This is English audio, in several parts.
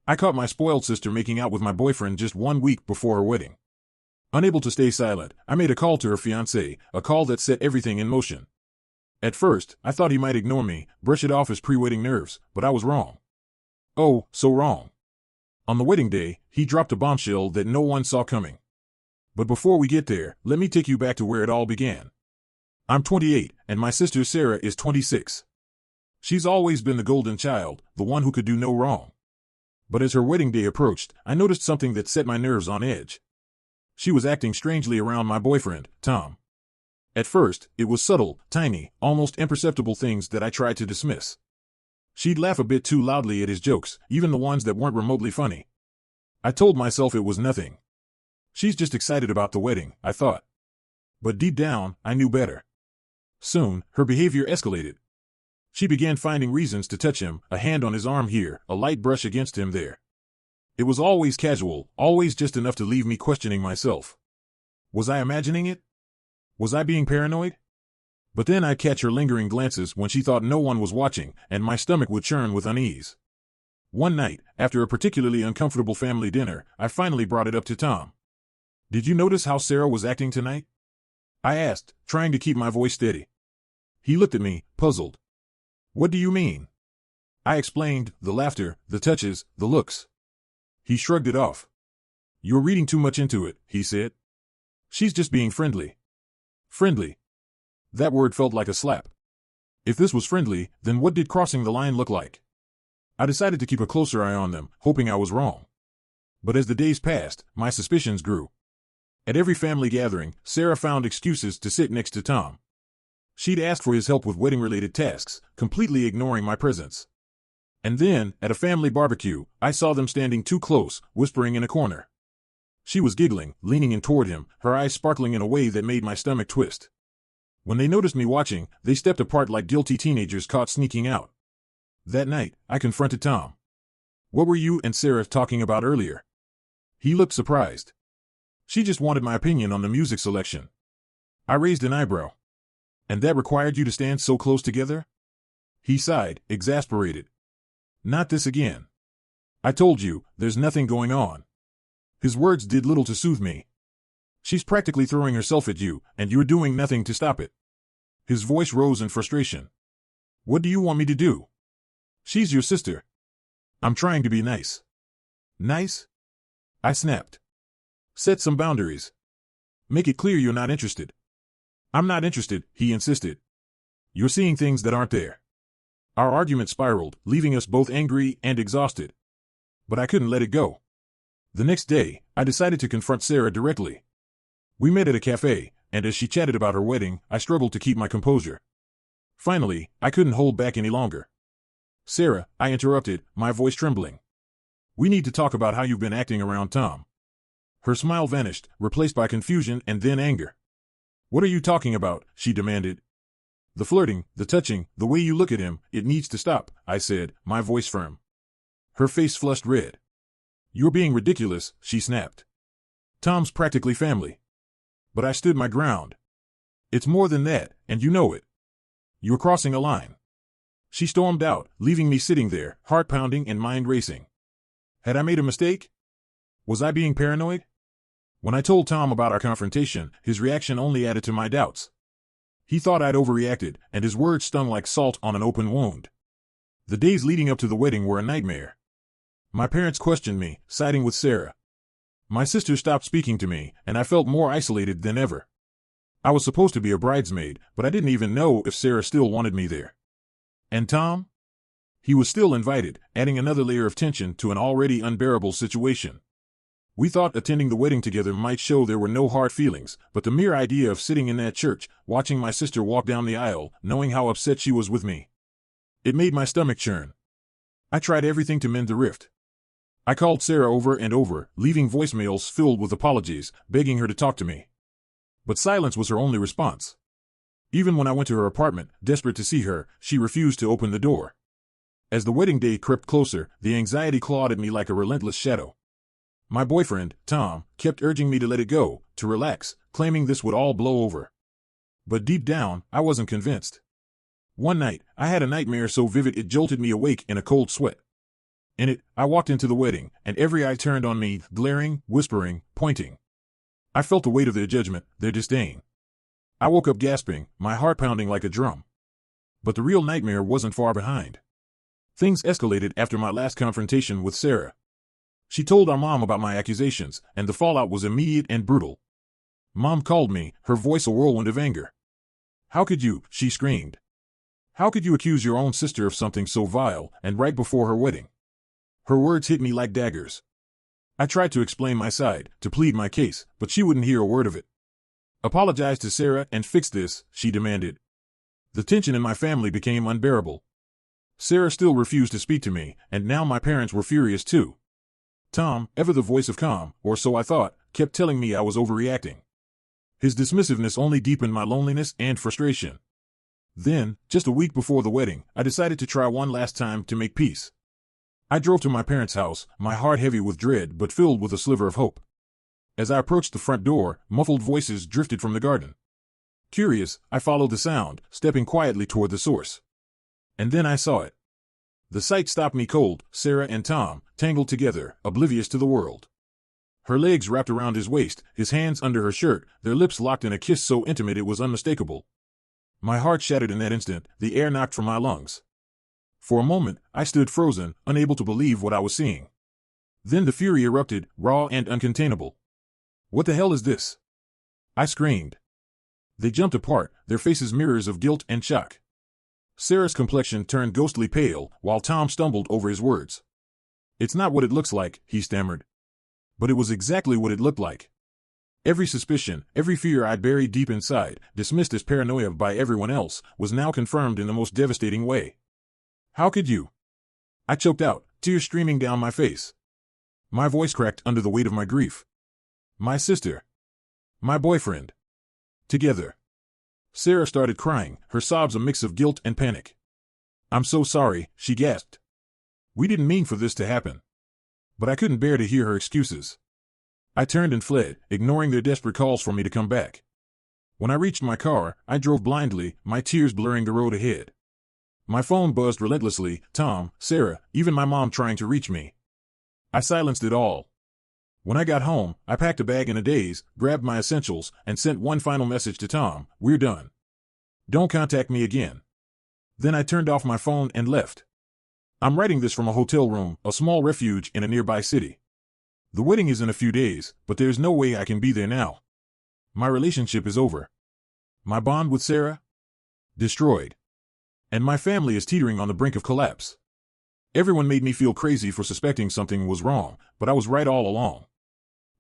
I caught my spoiled sister making out with my boyfriend just 1 week before her wedding. Unable to stay silent, I made a call to her fiancé, a call that set everything in motion. At first, I thought he might ignore me, brush it off as pre-wedding nerves, but I was wrong. Oh, so wrong. On the wedding day, he dropped a bombshell that no one saw coming. But before we get there, let me take you back to where it all began. I'm 28, and my sister Sarah is 26. She's always been the golden child, the one who could do no wrong. But as her wedding day approached, I noticed something that set my nerves on edge. She was acting strangely around my boyfriend, Tom. At first, it was subtle, tiny, almost imperceptible things that I tried to dismiss. She'd laugh a bit too loudly at his jokes, even the ones that weren't remotely funny. I told myself it was nothing. She's just excited about the wedding, I thought. But deep down, I knew better. Soon, her behavior escalated. She began finding reasons to touch him, a hand on his arm here, a light brush against him there. It was always casual, always just enough to leave me questioning myself. Was I imagining it? Was I being paranoid? But then I'd catch her lingering glances when she thought no one was watching, and my stomach would churn with unease. One night, after a particularly uncomfortable family dinner, I finally brought it up to Tom. "Did you notice how Sarah was acting tonight?" I asked, trying to keep my voice steady. He looked at me, puzzled. "What do you mean?" I explained, the laughter, the touches, the looks. He shrugged it off. "You're reading too much into it," he said. "She's just being friendly." Friendly. That word felt like a slap. If this was friendly, then what did crossing the line look like? I decided to keep a closer eye on them, hoping I was wrong. But as the days passed, my suspicions grew. At every family gathering, Sarah found excuses to sit next to Tom. She'd ask for his help with wedding-related tasks, completely ignoring my presence. And then, at a family barbecue, I saw them standing too close, whispering in a corner. She was giggling, leaning in toward him, her eyes sparkling in a way that made my stomach twist. When they noticed me watching, they stepped apart like guilty teenagers caught sneaking out. That night, I confronted Tom. "What were you and Sarah talking about earlier?" He looked surprised. "She just wanted my opinion on the music selection." I raised an eyebrow. "And that required you to stand so close together?" He sighed, exasperated. "Not this again. I told you, there's nothing going on." His words did little to soothe me. "She's practically throwing herself at you, and you're doing nothing to stop it." His voice rose in frustration. "What do you want me to do? She's your sister." "I'm trying to be nice." "Nice?" I snapped. "Set some boundaries. Make it clear you're not interested." "I'm not interested," he insisted. "You're seeing things that aren't there." Our argument spiraled, leaving us both angry and exhausted. But I couldn't let it go. The next day, I decided to confront Sarah directly. We met at a cafe, and as she chatted about her wedding, I struggled to keep my composure. Finally, I couldn't hold back any longer. "Sarah," I interrupted, my voice trembling. "We need to talk about how you've been acting around Tom." Her smile vanished, replaced by confusion and then anger. "What are you talking about?" she demanded. "The flirting, the touching, the way you look at him, it needs to stop," I said, my voice firm. Her face flushed red. "You're being ridiculous," she snapped. "Tom's practically family." But I stood my ground. "It's more than that, and you know it. You're crossing a line." She stormed out, leaving me sitting there, heart pounding and mind racing. Had I made a mistake? Was I being paranoid? When I told Tom about our confrontation, his reaction only added to my doubts. He thought I'd overreacted, and his words stung like salt on an open wound. The days leading up to the wedding were a nightmare. My parents questioned me, siding with Sarah. My sister stopped speaking to me, and I felt more isolated than ever. I was supposed to be a bridesmaid, but I didn't even know if Sarah still wanted me there. And Tom? He was still invited, adding another layer of tension to an already unbearable situation. We thought attending the wedding together might show there were no hard feelings, but the mere idea of sitting in that church, watching my sister walk down the aisle, knowing how upset she was with me, it made my stomach churn. I tried everything to mend the rift. I called Sarah over and over, leaving voicemails filled with apologies, begging her to talk to me. But silence was her only response. Even when I went to her apartment, desperate to see her, she refused to open the door. As the wedding day crept closer, the anxiety clawed at me like a relentless shadow. My boyfriend, Tom, kept urging me to let it go, to relax, claiming this would all blow over. But deep down, I wasn't convinced. One night, I had a nightmare so vivid it jolted me awake in a cold sweat. In it, I walked into the wedding, and every eye turned on me, glaring, whispering, pointing. I felt the weight of their judgment, their disdain. I woke up gasping, my heart pounding like a drum. But the real nightmare wasn't far behind. Things escalated after my last confrontation with Sarah. She told our mom about my accusations, and the fallout was immediate and brutal. Mom called me, her voice a whirlwind of anger. "How could you?" she screamed. "How could you accuse your own sister of something so vile, and right before her wedding?" Her words hit me like daggers. I tried to explain my side, to plead my case, but she wouldn't hear a word of it. "Apologize to Sarah and fix this," she demanded. The tension in my family became unbearable. Sarah still refused to speak to me, and now my parents were furious too. Tom, ever the voice of calm, or so I thought, kept telling me I was overreacting. His dismissiveness only deepened my loneliness and frustration. Then, just a week before the wedding, I decided to try one last time to make peace. I drove to my parents' house, my heart heavy with dread but filled with a sliver of hope. As I approached the front door, muffled voices drifted from the garden. Curious, I followed the sound, stepping quietly toward the source. And then I saw it. The sight stopped me cold, Sarah and Tom, tangled together, oblivious to the world. Her legs wrapped around his waist, his hands under her shirt, their lips locked in a kiss so intimate it was unmistakable. My heart shattered in that instant, the air knocked from my lungs. For a moment, I stood frozen, unable to believe what I was seeing. Then the fury erupted, raw and uncontainable. "What the hell is this?" I screamed. They jumped apart, their faces mirrors of guilt and shock. Sarah's complexion turned ghostly pale, while Tom stumbled over his words. "It's not what it looks like," he stammered. But it was exactly what it looked like. Every suspicion, every fear I'd buried deep inside, dismissed as paranoia by everyone else, was now confirmed in the most devastating way. "How could you?" I choked out, tears streaming down my face. My voice cracked under the weight of my grief. "My sister. My boyfriend. Together." Sarah started crying, her sobs a mix of guilt and panic. "I'm so sorry," she gasped. "We didn't mean for this to happen." But I couldn't bear to hear her excuses. I turned and fled, ignoring their desperate calls for me to come back. When I reached my car, I drove blindly, my tears blurring the road ahead. My phone buzzed relentlessly, Tom, Sarah, even my mom trying to reach me. I silenced it all. When I got home, I packed a bag in a daze, grabbed my essentials, and sent one final message to Tom: "We're done. Don't contact me again." Then I turned off my phone and left. I'm writing this from a hotel room, a small refuge in a nearby city. The wedding is in a few days, but there's no way I can be there now. My relationship is over. My bond with Sarah? Destroyed. And my family is teetering on the brink of collapse. Everyone made me feel crazy for suspecting something was wrong, but I was right all along.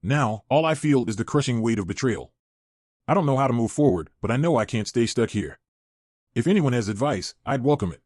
Now, all I feel is the crushing weight of betrayal. I don't know how to move forward, but I know I can't stay stuck here. If anyone has advice, I'd welcome it.